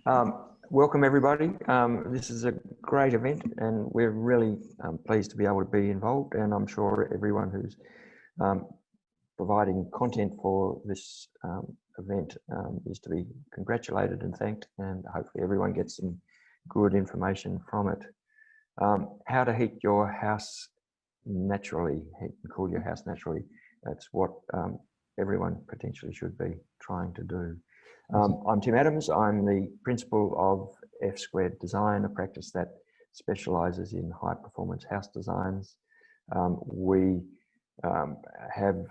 Welcome everybody. This is a great event and we're really pleased to be able to be involved, and I'm sure everyone who's providing content for this event is to be congratulated and thanked, and hopefully everyone gets some good information from it. How to heat your house naturally, heat and cool your house naturally. That's what everyone potentially should be trying to do. I'm Tim Adams. I'm the principal of F Squared Design, a practice that specialises in high performance house designs. We have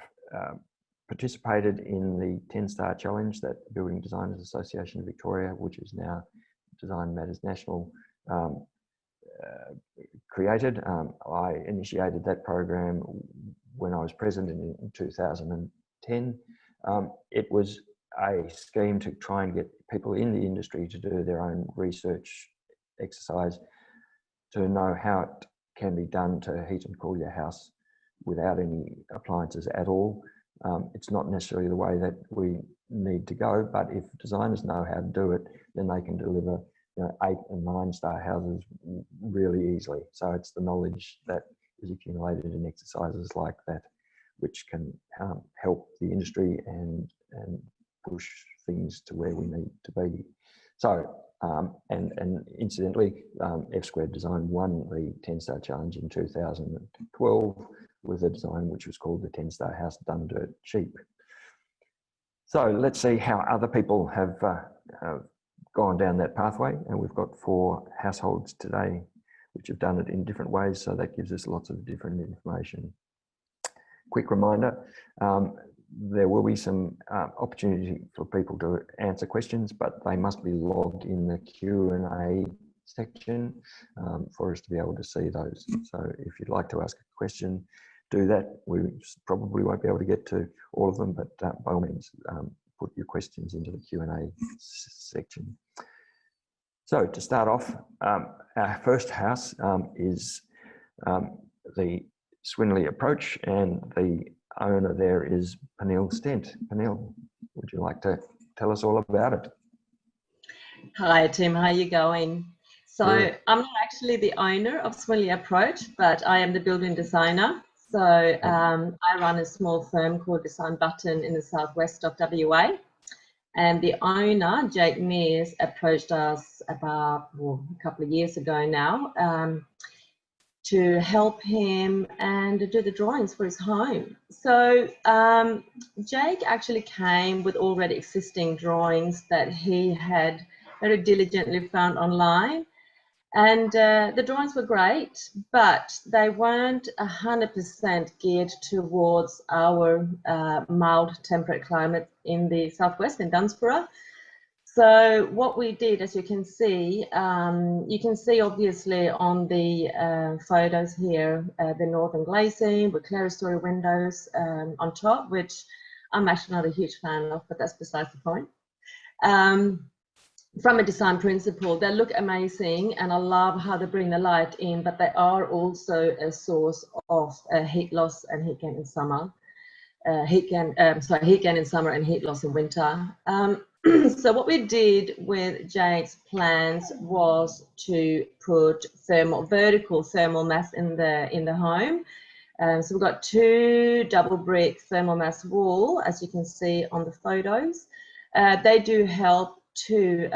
participated in the 10-Star Challenge that the Building Designers Association of Victoria, which is now Design Matters National, created. I initiated that program when I was president in 2010. It was a scheme to try and get people in the industry to do their own research exercise to know how it can be done to heat and cool your house without any appliances at all. It's not necessarily the way that we need to go, but if designers know how to do it, then they can deliver 8 and 9-star houses really easily. So it's the knowledge that is accumulated in exercises like that which can help the industry and push things to where we need to be. So, and incidentally, F Squared Design won the 10-Star Challenge in 2012 with a design which was called the 10-Star House Done Dirt Cheap. So let's see how other people have gone down that pathway, and we've got 4 households today which have done it in different ways, so that gives us lots of different information. Quick reminder, there will be some opportunity for people to answer questions, but they must be logged in the Q&A section for us to be able to see those. So if you'd like to ask a question, do that. We probably won't be able to get to all of them, but by all means, put your questions into the Q&A section. So to start off, our first house is the Swinley approach, and the owner there is Pernille Stent. Pernille, would you like to tell us all about it? Hi Tim, how are you going? So Good. I'm not actually the owner of Swinley Approach, but I am the building designer. So I run a small firm called Design Button in the southwest of WA. And the owner, Jake Mears, approached us about a couple of years ago now to help him and do the drawings for his home. So Jake actually came with already existing drawings that he had very diligently found online. And the drawings were great, but they weren't 100% geared towards our mild temperate climate in the southwest in Dunsborough. So what we did, as you can see obviously on the photos here, the northern glazing with clerestory windows on top, which I'm actually not a huge fan of, but that's besides the point. From a design principle, they look amazing, and I love how they bring the light in, but they are also a source of heat loss and heat gain in summer. Heat gain in summer and heat loss in winter. So what we did with Jake's plans was to put vertical thermal mass in the home. So we've got 2 double brick thermal mass wall, as you can see on the photos. They do help to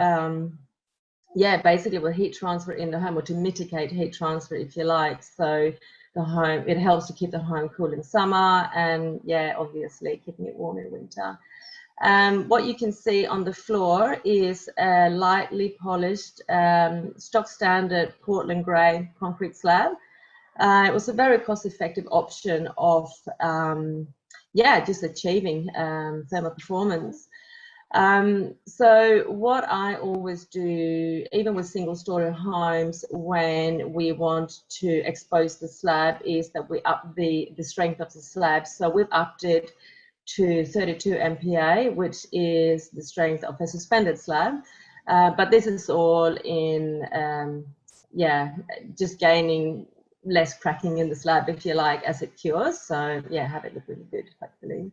basically with heat transfer in the home, or to mitigate heat transfer if you like. So the home, it helps to keep the home cool in summer, and obviously keeping it warm in winter. What you can see on the floor is a lightly polished stock standard Portland grey concrete slab. It was a very cost-effective option of just achieving thermal performance. So what I always do, even with single-story homes, when we want to expose the slab, is that we up the strength of the slab. So we've upped it to 32 MPa, which is the strength of a suspended slab. But this is all in, just gaining less cracking in the slab, if you like, as it cures. So have it look really good, hopefully.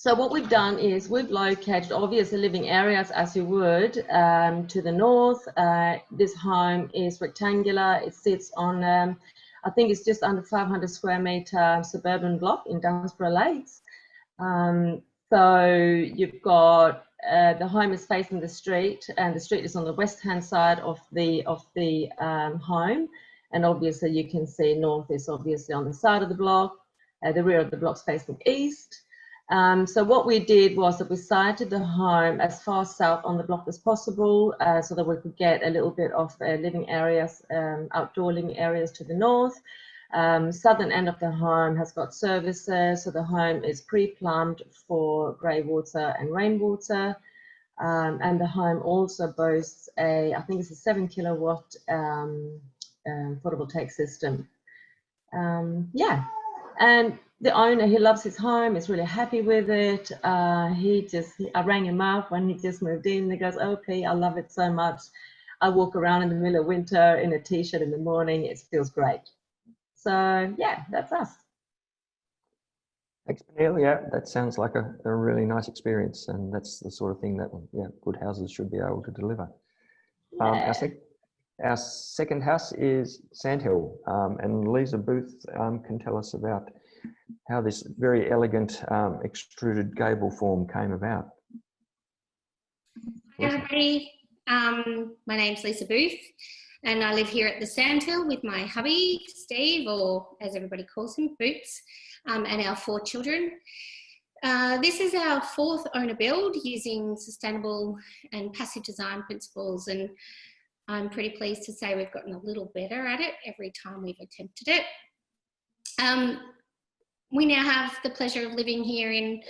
So what we've done is we've located obviously living areas as you would to the north. This home is rectangular. It sits on, I think it's just under 500 square metre suburban block in Dunsborough Lakes. So you've got, the home is facing the street, and the street is on the west-hand side of the home. And obviously you can see north is obviously on the side of the block. The rear of the block's facing east. So what we did was that we sited the home as far south on the block as possible, so that we could get a little bit of living areas, outdoor living areas to the north. Southern end of the home has got services, so the home is pre-plumbed for grey water and rainwater. And the home also boasts I think it's a 7 kilowatt photovoltaic system. Yeah, and the owner, he loves his home, he's really happy with it. I rang him up when he just moved in. He goes, "Oh, Pete, I love it so much. I walk around in the middle of winter in a t-shirt in the morning. It feels great." So yeah, that's us. Thanks, Pernille. Yeah, that sounds like a really nice experience, and that's the sort of thing that good houses should be able to deliver. Yeah. Our second house is Sandhill, and Lisa Booth can tell us about how this very elegant extruded gable form came about. Hi everybody, my name's Lisa Booth and I live here at the Sandhill with my hubby, Steve, or as everybody calls him, Boots, and our 4 children. This is our 4th owner build using sustainable and passive design principles, and I'm pretty pleased to say we've gotten a little better at it every time we've attempted it. We now have the pleasure of living here in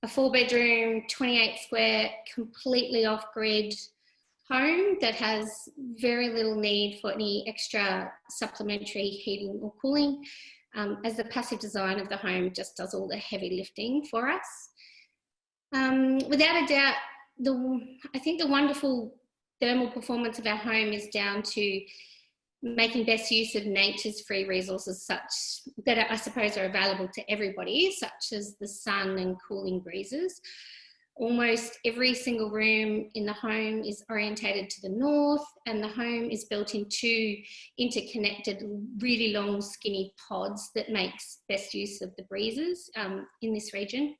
a 4-bedroom, 28 square, completely off-grid home that has very little need for any extra supplementary heating or cooling, as the passive design of the home just does all the heavy lifting for us. Without a doubt, I think the wonderful thermal performance of our home is down to making best use of nature's free resources such that I suppose are available to everybody, such as the sun and cooling breezes. Almost every single room in the home is orientated to the north, and the home is built in 2 interconnected, really long, skinny pods that makes best use of the breezes in this region.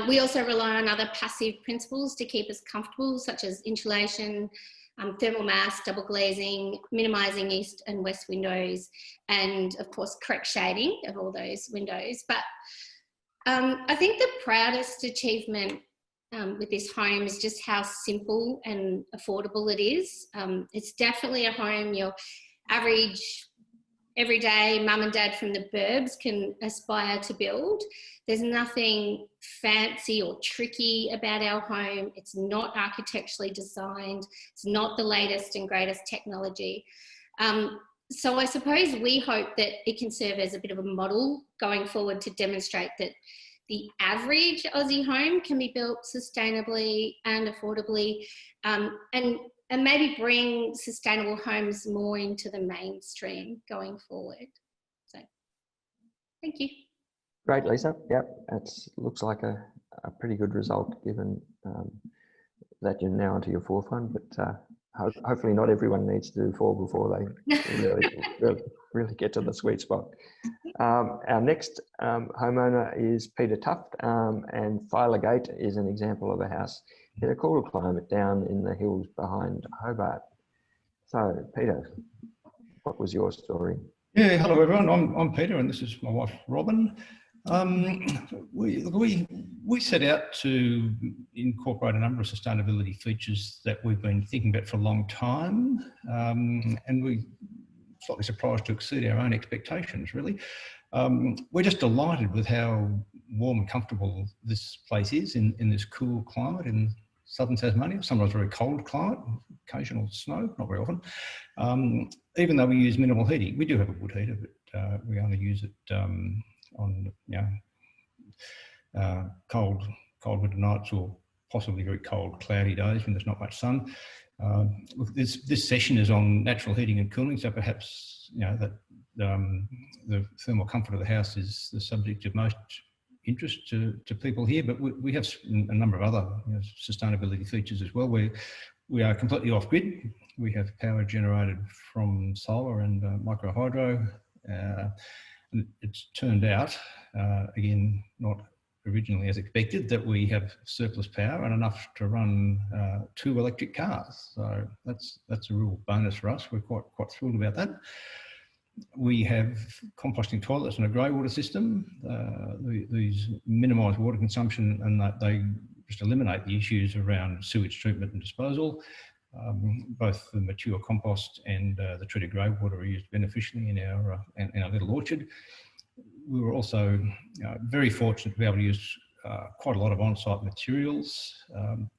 We also rely on other passive principles to keep us comfortable, such as insulation, thermal mass, double glazing, minimising east and west windows, and of course correct shading of all those windows. But I think the proudest achievement with this home is just how simple and affordable it is. It's definitely a home your average everyday mum and dad from the burbs can aspire to build. There's nothing fancy or tricky about our home. It's not architecturally designed. It's not the latest and greatest technology. So I suppose we hope that it can serve as a bit of a model going forward to demonstrate that the average Aussie home can be built sustainably and affordably, and maybe bring sustainable homes more into the mainstream going forward. So, thank you. Great, Lisa. Yep, it looks like a pretty good result given that you're now onto your 4th one, but hopefully not everyone needs to do 4 before they really get to the sweet spot. Our next homeowner is Peter Tuft, and Filegate is an example of a house in a cooler climate down in the hills behind Hobart. So, Peter, what was your story? Yeah, hello everyone. I'm Peter, and this is my wife Robin. We set out to incorporate a number of sustainability features that we've been thinking about for a long time, and we slightly surprised to exceed our own expectations, really. We're just delighted with how warm and comfortable this place is in this cool climate in southern Tasmania, sometimes very cold climate, occasional snow, not very often. Even though we use minimal heating, we do have a wood heater, but we only use it on cold winter nights or possibly very cold, cloudy days when there's not much sun. This session is on natural heating and cooling, so perhaps that the thermal comfort of the house is the subject of most interest to people here, but we have a number of other sustainability features as well. We are completely off-grid. We have power generated from solar and micro hydro. And it's turned out, again, not originally as expected, that we have surplus power and enough to run 2 electric cars. So that's a real bonus for us. We're quite thrilled about that. We have composting toilets and a grey water system. These minimise water consumption, and they just eliminate the issues around sewage treatment and disposal. Both the mature compost and the treated grey water are used beneficially in our little orchard. We were also very fortunate to be able to use quite a lot of on-site materials.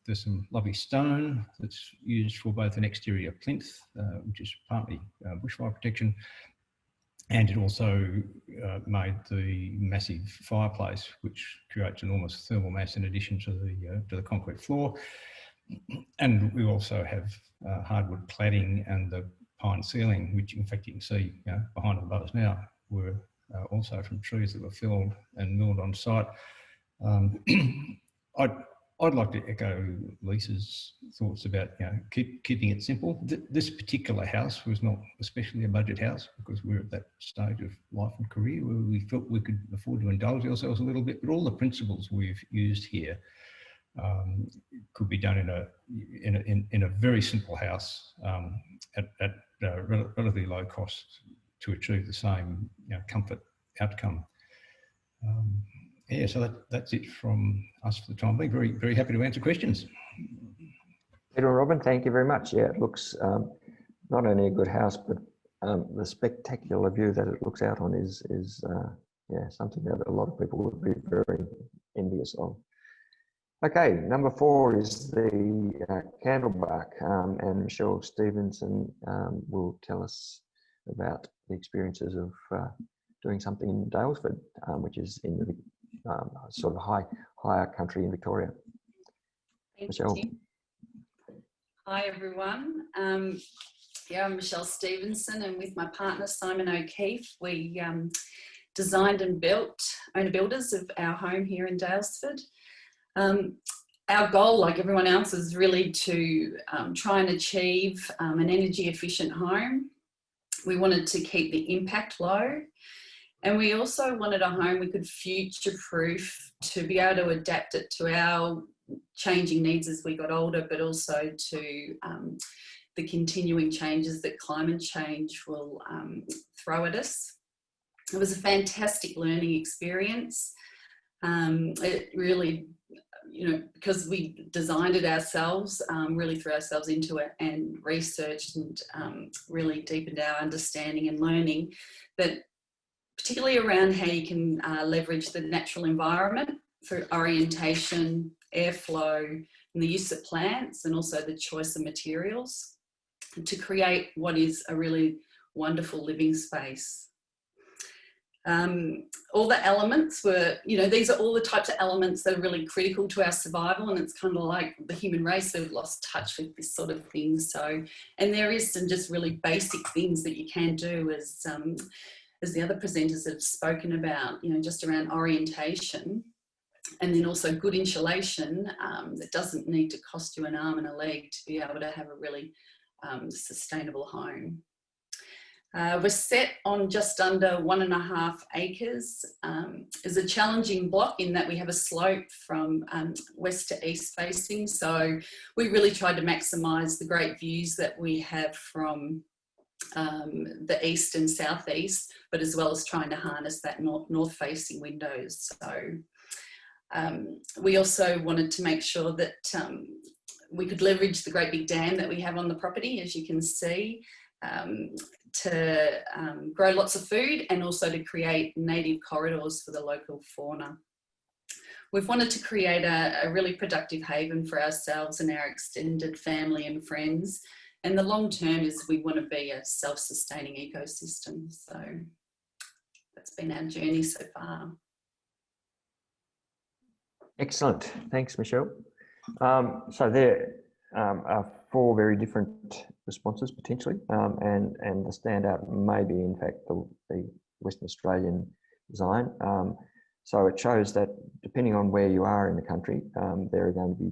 There's some lovely stone that's used for both an exterior plinth, which is partly bushfire protection, and it also made the massive fireplace, which creates enormous thermal mass in addition to the concrete floor. And we also have hardwood cladding and the pine ceiling, which in fact you can see behind and above us now, were also from trees that were felled and milled on site. I'd like to echo Lisa's thoughts about keeping it simple. This particular house was not especially a budget house because we're at that stage of life and career where we felt we could afford to indulge ourselves a little bit, but all the principles we've used here could be done in a very simple house at relatively low cost to achieve the same comfort outcome. Yeah, so that's it from us for the time being. Very, very happy to answer questions. Peter and Robin, thank you very much. Yeah, it looks not only a good house, but the spectacular view that it looks out on is something that a lot of people would be very envious of. Okay, number 4 is the Candlebark, and Michelle Stephenson will tell us about the experiences of doing something in Daylesford, which is in the sort of higher country in Victoria. Thank Michelle. you. Hi everyone. I'm Michelle Stephenson, and with my partner Simon O'Keefe, we designed and built owner builders of our home here in Daylesford. Our goal, like everyone else, is really to try and achieve an energy efficient home. We wanted to keep the impact low, and we also wanted a home we could future-proof to be able to adapt it to our changing needs as we got older, but also to the continuing changes that climate change will throw at us. It was a fantastic learning experience. It really, because we designed it ourselves, really threw ourselves into it and researched and really deepened our understanding and learning, that particularly around how you can leverage the natural environment for orientation, airflow, and the use of plants, and also the choice of materials to create what is a really wonderful living space. All the elements were, these are all the types of elements that are really critical to our survival, and it's kind of like the human race, we've lost touch with this sort of thing. So, and there is some just really basic things that you can do as the other presenters have spoken about, just around orientation, and then also good insulation that doesn't need to cost you an arm and a leg to be able to have a really sustainable home. We're set on just under 1.5 acres. It's a challenging block in that we have a slope from west to east facing. So we really tried to maximise the great views that we have from the east and southeast, but as well as trying to harness that north facing windows. So we also wanted to make sure that we could leverage the great big dam that we have on the property, as you can see, to grow lots of food and also to create native corridors for the local fauna. We've wanted to create a really productive haven for ourselves and our extended family and friends. And the long term is we want to be a self-sustaining ecosystem. So that's been our journey so far. Excellent. Thanks, Michelle. So there are 4 very different responses potentially, and the standout may be in fact the Western Australian design. So it shows that depending on where you are in the country, there are going to be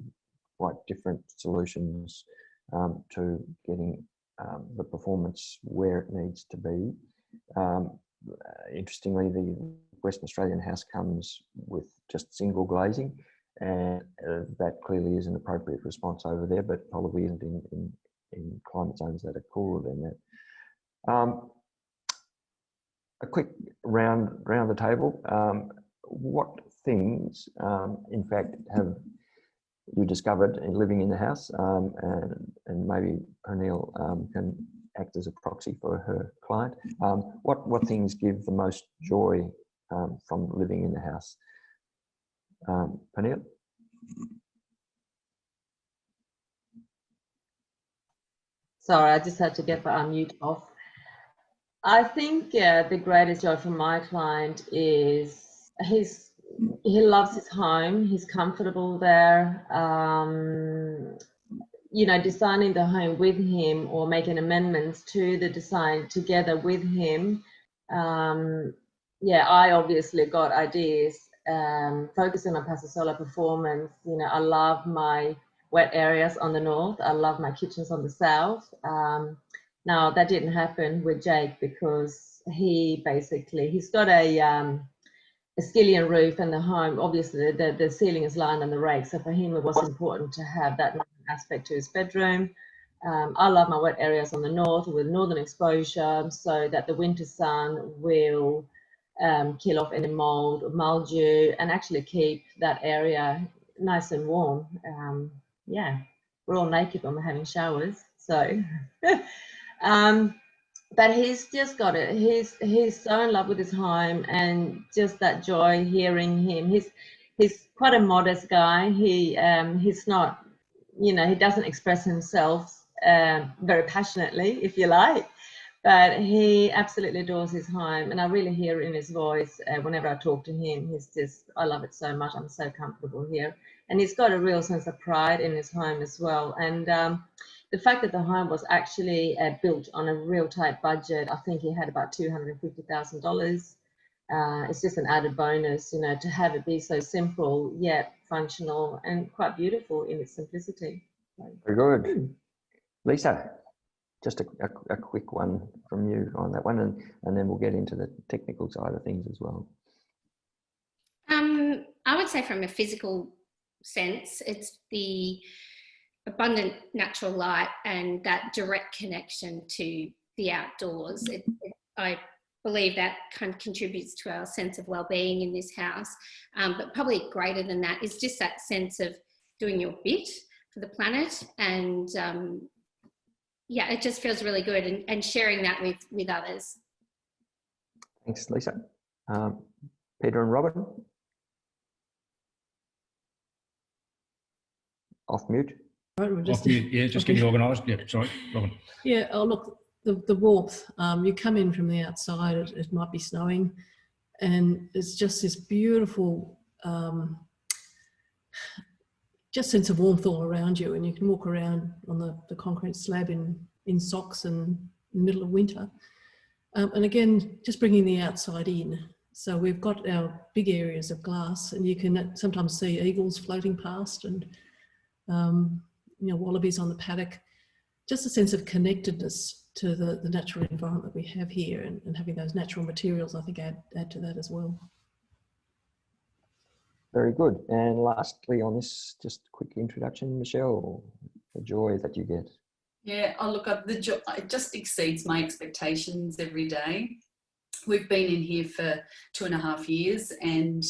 quite different solutions to getting the performance where it needs to be. Interestingly, the Western Australian house comes with just single glazing, and that clearly is an appropriate response over there, but probably isn't in climate zones that are cooler than that. A quick round the table. What things, in fact, have you discovered in living in the house, and maybe Pernille can act as a proxy for her client. What things give the most joy from living in the house? Pernille? Sorry, I just had to get the unmute off. I think the greatest joy for my client is he loves his home. He's comfortable there. You know, designing the home with him or making amendments to the design together with him. Yeah, I obviously got ideas focusing on passive solar performance. You know, I love my wet areas on the north. I love my kitchens on the south. Now that didn't happen with Jake because he's got a skillion roof and the home, obviously the ceiling is lined on the rake. So for him, it was important to have that aspect to his bedroom. I love my wet areas on the north with northern exposure so that the winter sun will kill off any mold or mildew and actually keep that area nice and warm. Yeah, we're all naked when we're having showers. So, but he's just got it. He's so in love with his home and just that joy hearing him. He's quite a modest guy. He's not, you know, he doesn't express himself very passionately, if you like, but he absolutely adores his home, and I really hear it in his voice whenever I talk to him. He's just, I love it so much. I'm so comfortable here, and he's got a real sense of pride in his home as well. And the fact that the home was actually built on a real tight budget, I think he had about $250,000. It's just an added bonus, you know, to have it be so simple yet functional and quite beautiful in its simplicity. Very good. Lisa, just a quick one from you on that one, and then we'll get into the technical side of things as well. I would say from a physical sense, it's the abundant natural light and that direct connection to the outdoors. I believe that kind of contributes to our sense of well-being in this house, but probably greater than that is just that sense of doing your bit for the planet, and yeah, it just feels really good, and sharing that with others. Thanks, Lisa. Peter and Robin? Off mute. Right, off mute, yeah, just getting organised. Yeah, sorry, Robin. Yeah, oh look, the warmth. You come in from the outside, it might be snowing, and it's just this beautiful just sense of warmth all around you, and you can walk around on the concrete slab in socks and in the middle of winter. And again, just bringing the outside in. So we've got our big areas of glass, and you can sometimes see eagles floating past, and you know, wallabies on the paddock. Just a sense of connectedness to the natural environment that we have here, and having those natural materials, I think, add to that as well. Very good. And lastly on this, just a quick introduction, Michelle, the joy that you get. Yeah, oh look, the joy, it just exceeds my expectations every day. We've been in here for 2.5 years, and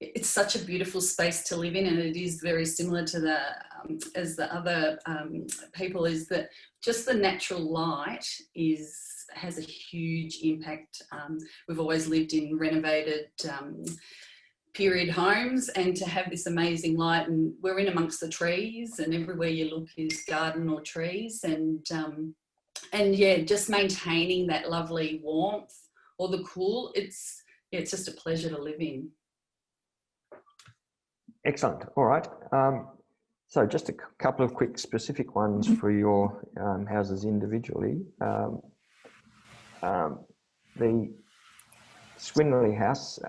it's such a beautiful space to live in, and it is very similar to the as the other people, is that just the natural light has a huge impact. We've always lived in renovated period homes, and to have this amazing light, and we're in amongst the trees, and everywhere you look is garden or trees, and yeah, just maintaining that lovely warmth or the cool, it's just a pleasure to live in. Excellent. All right. So just a couple of quick specific ones for your houses individually. The Swinley House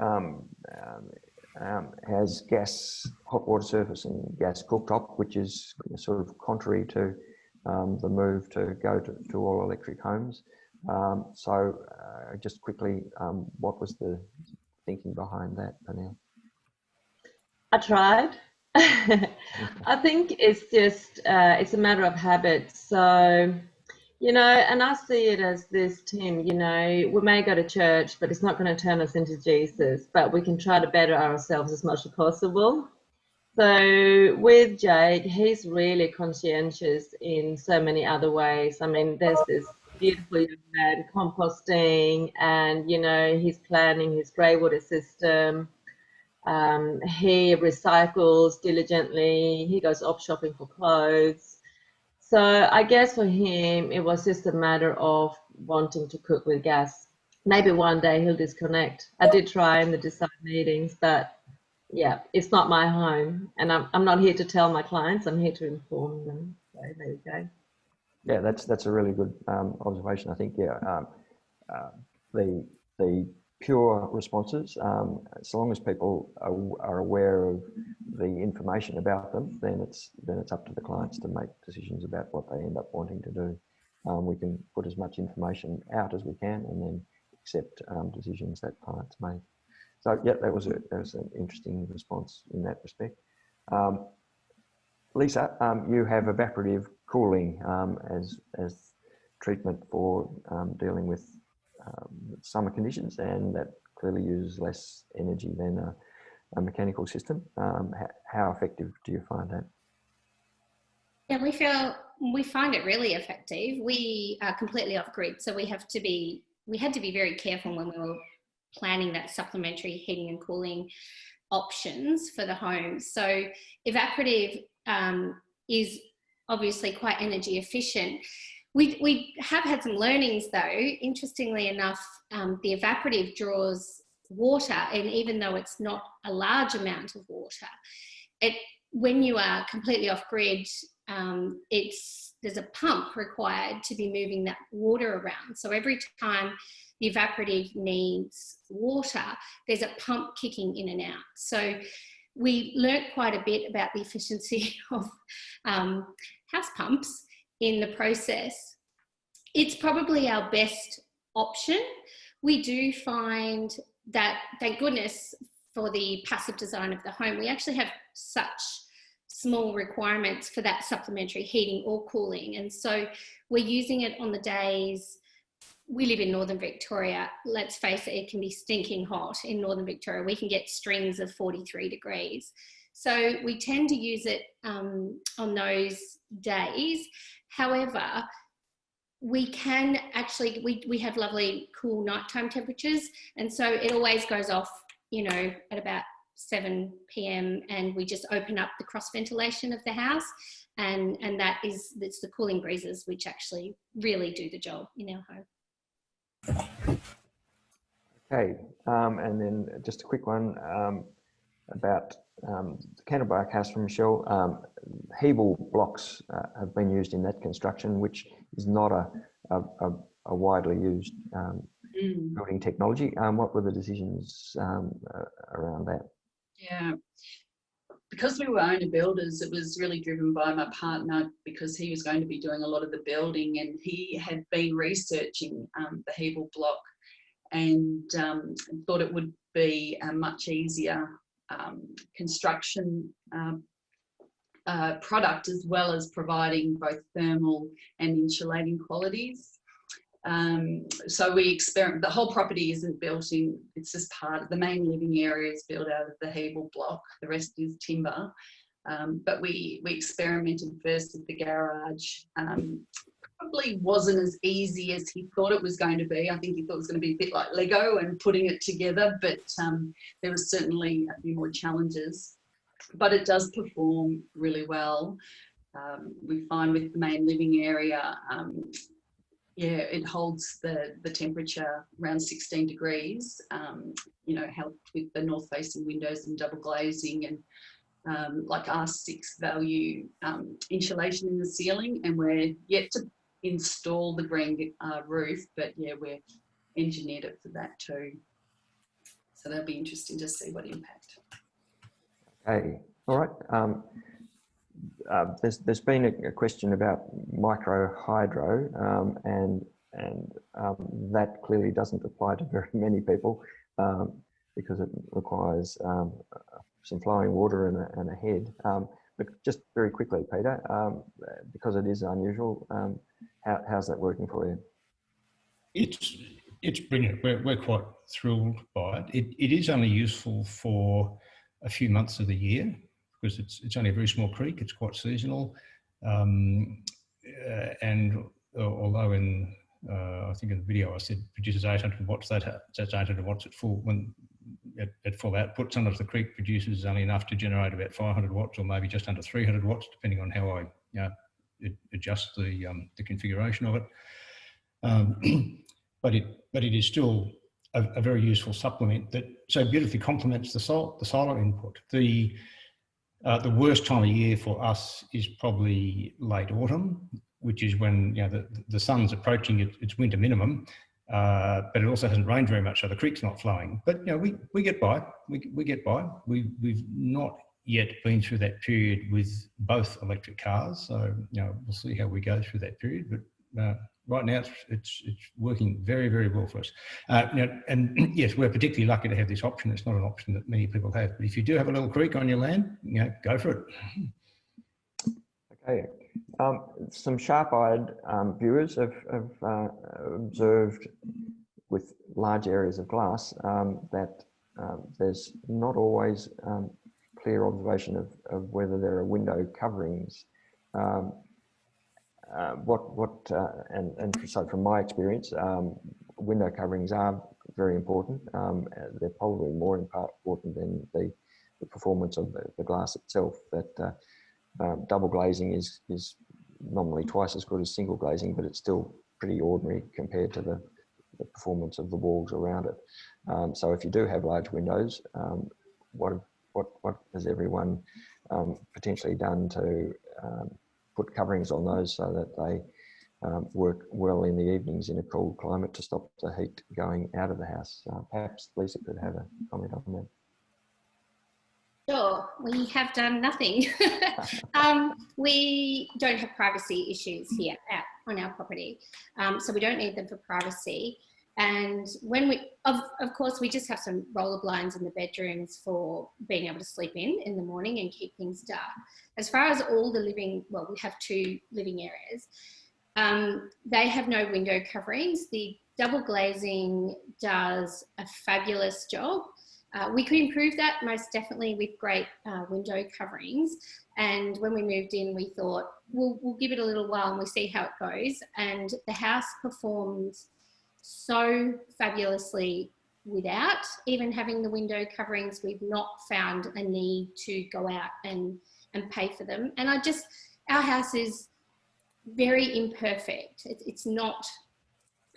has gas, hot water surface and gas cooktop, which is sort of contrary to the move to go to all electric homes. Just quickly, what was the thinking behind that, Pernille? I tried. I think it's just, it's a matter of habit. So, you know, and I see it as this, Tim, you know, we may go to church, but it's not going to turn us into Jesus, but we can try to better ourselves as much as possible. So with Jake, he's really conscientious in so many other ways. I mean, there's this beautiful young man composting, and, you know, he's planning his grey water system. He recycles diligently. He goes op shopping for clothes. So I guess for him, it was just a matter of wanting to cook with gas. Maybe one day he'll disconnect. I did try in the design meetings, but yeah, it's not my home. And I'm not here to tell my clients, I'm here to inform them. So there you go. Yeah, that's a really good observation. I think, yeah, the pure responses, as long as people are aware of the information about them, then it's up to the clients to make decisions about what they end up wanting to do. We can put as much information out as we can, and then accept decisions that clients make. So yeah, that was an interesting response in that respect. Lisa, you have evaporative cooling as treatment for dealing with summer conditions, and that clearly uses less energy than a mechanical system. How effective do you find that? Yeah, we find it really effective. We are completely off grid, so we had to be very careful when we were planning that supplementary heating and cooling options for the home. So evaporative is obviously quite energy efficient. We have had some learnings though. Interestingly enough, the evaporative draws water, and even though it's not a large amount of water, when you are completely off grid, there's a pump required to be moving that water around. So every time the evaporative needs water, there's a pump kicking in and out. So we learnt quite a bit about the efficiency of house pumps in the process. It's probably our best option. We do find that, thank goodness for the passive design of the home, we actually have such small requirements for that supplementary heating or cooling. And so we're using it on the days. We live in Northern Victoria. Let's face it, it can be stinking hot in Northern Victoria. We can get strings of 43 degrees. So we tend to use it on those days. However, we can actually, we have lovely cool nighttime temperatures. And so it always goes off, you know, at about 7 p.m. and we just open up the cross ventilation of the house. And it's the cooling breezes which actually really do the job in our home. Okay, and then just a quick one about the Canterbury house from Michelle. Hebel blocks have been used in that construction, which is not a widely used building technology. What were the decisions around that? Yeah, because we were owner builders, it was really driven by my partner, because he was going to be doing a lot of the building, and he had been researching the Hebel block and thought it would be a much easier construction product, as well as providing both thermal and insulating qualities. So we experiment. The whole property isn't built in, it's just part of the main living area is built out of the Hebel block, the rest is timber. But we experimented first with the garage. Probably wasn't as easy as he thought it was going to be. I think he thought it was going to be a bit like Lego and putting it together, but there was certainly a few more challenges. But it does perform really well. We find with the main living area, yeah, it holds the temperature around 16 degrees, you know, helped with the north facing windows and double glazing and like R6 value insulation in the ceiling, and we're yet to install the green roof, but yeah, we're engineered it for that too. So that'll be interesting to see what impact. Okay, all right. There's been a question about micro hydro, and that clearly doesn't apply to very many people because it requires some flowing water and a head. But just very quickly, Peter, because it is unusual, how's that working for you? It's brilliant. We're quite thrilled by it. It is only useful for a few months of the year because it's only a very small creek. It's quite seasonal, and although I think in the video I said produces 800 watts. That's 800 watts at full at full output. Sometimes the creek produces only enough to generate about 500 watts, or maybe just under 300 watts, depending on how I adjust the configuration of it. But it is still a very useful supplement that so beautifully complements the solar input. The worst time of year for us is probably late autumn, which is when the sun's approaching its winter minimum, but it also hasn't rained very much, so the creek's not flowing. But we get by. We get by. We've not yet been through that period with both electric cars, so we'll see how we go through that period. But right now, it's working very, very well for us. And yes, we're particularly lucky to have this option. It's not an option that many people have. But if you do have a little creek on your land, go for it. Okay. Some sharp-eyed viewers have observed with large areas of glass that there's not always clear observation of whether there are window coverings. So from my experience, window coverings are very important. They're probably more important than the performance of the glass itself. That double glazing is nominally twice as good as single glazing, but it's still pretty ordinary compared to the performance of the walls around it. So if you do have large windows, what has everyone potentially done to put coverings on those so that they work well in the evenings in a cold climate to stop the heat going out of the house? Perhaps Lisa could have a comment on that. Sure, we have done nothing. We don't have privacy issues here on our property, so we don't need them for privacy. And when of course, we just have some roller blinds in the bedrooms for being able to sleep in the morning and keep things dark. As far as all the we have 2 living areas. They have no window coverings. The double glazing does a fabulous job. We could improve that most definitely with great window coverings. And when we moved in, we thought, we'll give it a little while and we'll see how it goes. And the house performs so fabulously without even having the window coverings. We've not found a need to go out and pay for them. And our house is very imperfect. It's not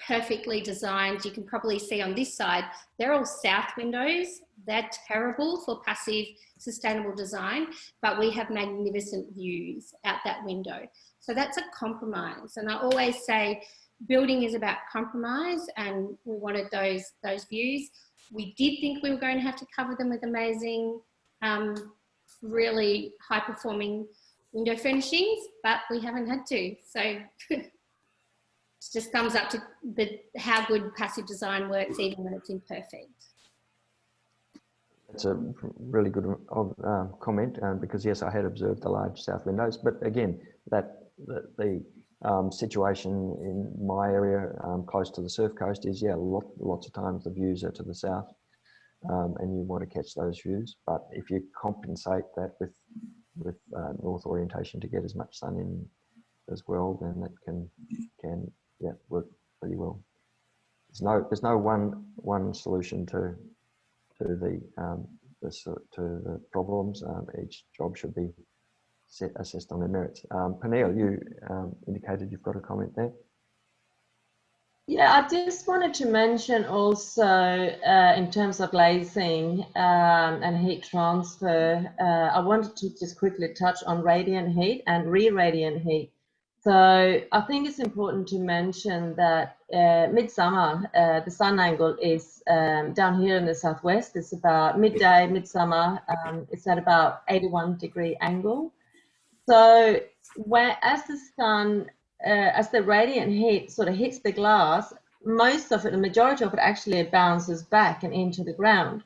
perfectly designed. You can probably see on this side, they're all south windows. They're terrible for passive sustainable design, but we have magnificent views out that window. So that's a compromise. And I always say building is about compromise, and we wanted those views. We did think we were going to have to cover them with amazing, really high performing window furnishings, but we haven't had to. So it just thumbs up to how good passive design works, even when it's imperfect. That's a really good comment, because yes, I had observed the large south windows, but again, the situation in my area close to the surf coast is lots of times the views are to the south, and you want to catch those views. But if you compensate that with north orientation to get as much sun in as well, then that can work pretty well. There's no one solution to the problems. Each job should be assessed on their merits. Pernille, you indicated you've got a comment there. Yeah, I just wanted to mention also in terms of glazing and heat transfer, I wanted to just quickly touch on radiant heat and re-radiant heat. So So I think it's important to mention that midsummer, the sun angle is down here in the southwest. It's about midday, midsummer. It's at about 81-degree angle. So as the sun, as the radiant heat sort of hits the glass, most of it, the majority of it actually bounces back and into the ground.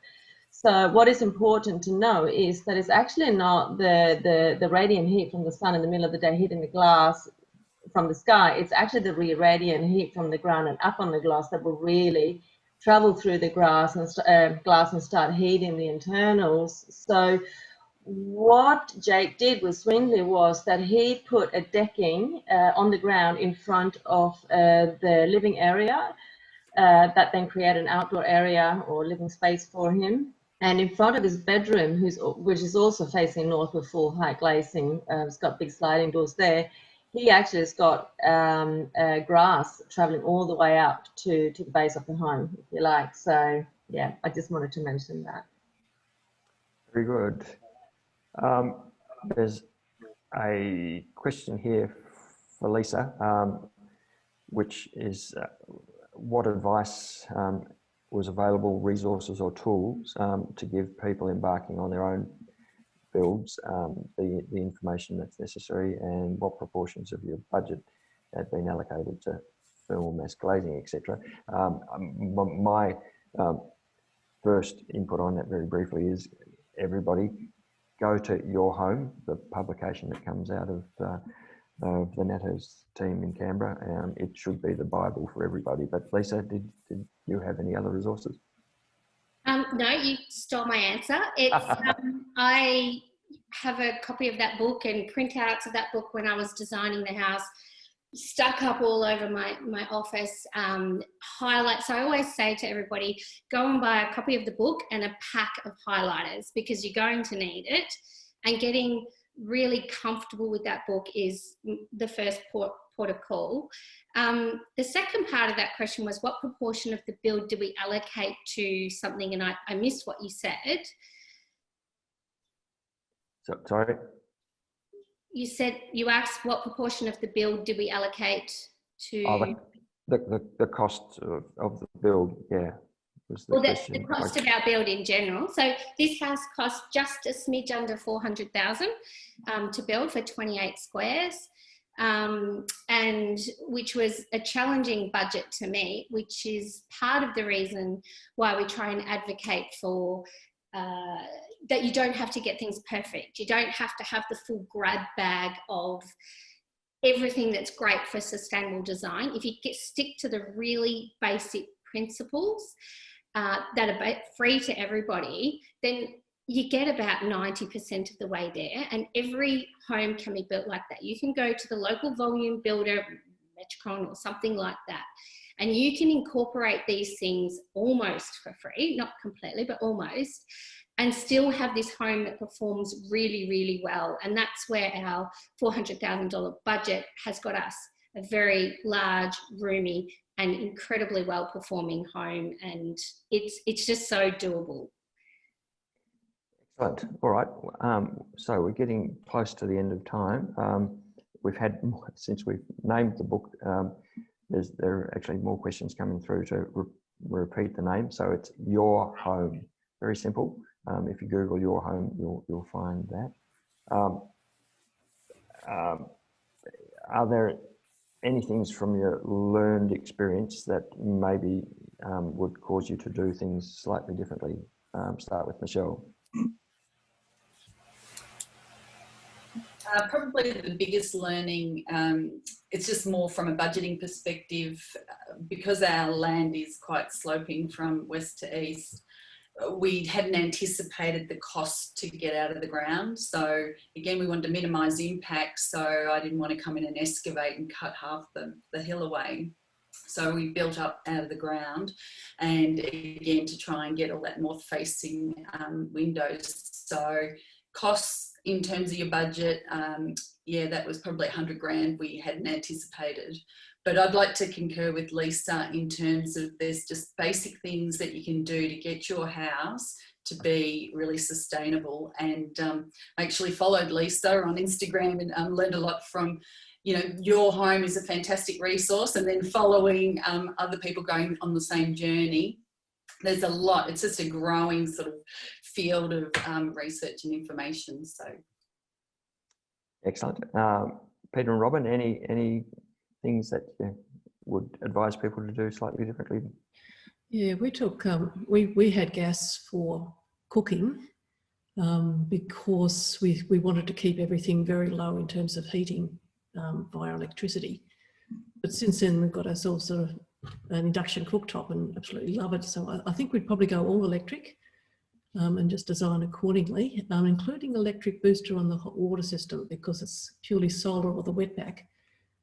So what is important to know is that it's actually not the radiant heat from the sun in the middle of the day hitting the glass from the sky. It's actually the radiant heat from the ground and up on the glass that will really travel through the glass and start heating the internals. So what Jake did with Swindley was that he put a decking on the ground in front of the living area that then created an outdoor area or living space for him. And in front of his bedroom, which is also facing north with full height glazing, it's got big sliding doors there. He actually has got grass traveling all the way up to the base of the home, if you like. So yeah, I just wanted to mention that. Very good. There's a question here for Lisa, which is what advice was available, resources or tools to give people embarking on their own builds the information that's necessary, and what proportions of your budget had been allocated to film, mass glazing, etc. My first input on that very briefly is everybody go to Your Home, the publication that comes out of the NatHouse team in Canberra. It should be the Bible for everybody. But Lisa, did you have any other resources? No, you stole my answer. It's I have a copy of that book and printouts of that book when I was designing the house, stuck up all over my office, highlights. So I always say to everybody, go and buy a copy of the book and a pack of highlighters, because you're going to need it. And getting really comfortable with that book is the first port of call. The second part of that question was, what proportion of the build do we allocate to something? And I missed what you said. So, sorry? You asked what proportion of the build do we allocate to? The cost of the build, yeah. Well, the cost of our build in general. So this house cost just a smidge under 400,000 to build for 28 squares, and which was a challenging budget to meet, which is part of the reason why we try and advocate for that you don't have to get things perfect. You don't have to have the full grab bag of everything that's great for sustainable design. If you stick to the really basic principles that are free to everybody, then you get about 90% of the way there, and every home can be built like that. You can go to the local volume builder, Metricon or something like that, and you can incorporate these things almost for free, not completely, but almost, and still have this home that performs really, really well. And that's where our $400,000 budget has got us a very large, roomy, and incredibly well-performing home, and it's just so doable. Excellent. All right. So we're getting close to the end of time. We've had, since we've named the book, there are actually more questions coming through to repeat the name. So it's Your Home. Very simple. If you Google Your Home, you'll find that. Are there any things from your learned experience that maybe would cause you to do things slightly differently? Start with Michelle. Probably the biggest learning, it's just more from a budgeting perspective, because our land is quite sloping from west to east. We hadn't anticipated the cost to get out of the ground. So again, we wanted to minimise impact. So I didn't want to come in and excavate and cut half the hill away. So we built up out of the ground, and again, to try and get all that north facing windows. So costs in terms of your budget, yeah, that was probably 100 grand we hadn't anticipated. But I'd like to concur with Lisa in terms of there's just basic things that you can do to get your house to be really sustainable. And I actually followed Lisa on Instagram and learned a lot from you know, your home is a fantastic resource, and then following other people going on the same journey. There's a lot. It's just a growing sort of field of research and information. So excellent. Peter and Robin, any things that you would advise people to do slightly differently? Yeah, we took we had gas for cooking because we wanted to keep everything very low in terms of heating via electricity. But since then, we've got ourselves sort of an induction cooktop and absolutely love it. So I think we'd probably go all electric and just design accordingly, including electric booster on the hot water system, because it's purely solar or the wetback.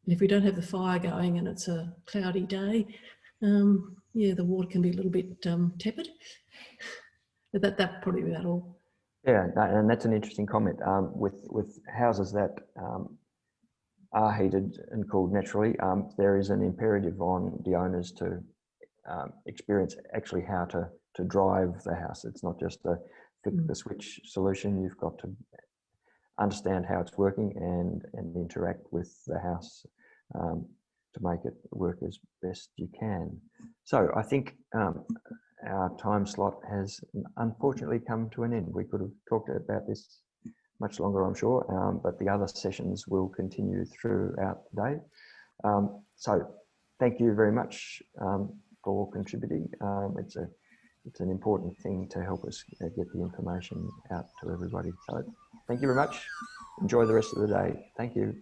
And if we don't have the fire going and it's a cloudy day, yeah, the water can be a little bit tepid. But that probably be about all. Yeah, and that's an interesting comment. With houses that are heated and cooled naturally, there is an imperative on the owners to experience actually how to drive the house. It's not just a flick the switch solution. You've got to understand how it's working and interact with the house to make it work as best you can. So I think our time slot has unfortunately come to an end. We could have talked about this much longer, I'm sure, but the other sessions will continue throughout the day. So thank you very much for contributing. It's an important thing to help us get the information out to everybody. So thank you very much. Enjoy the rest of the day. Thank you.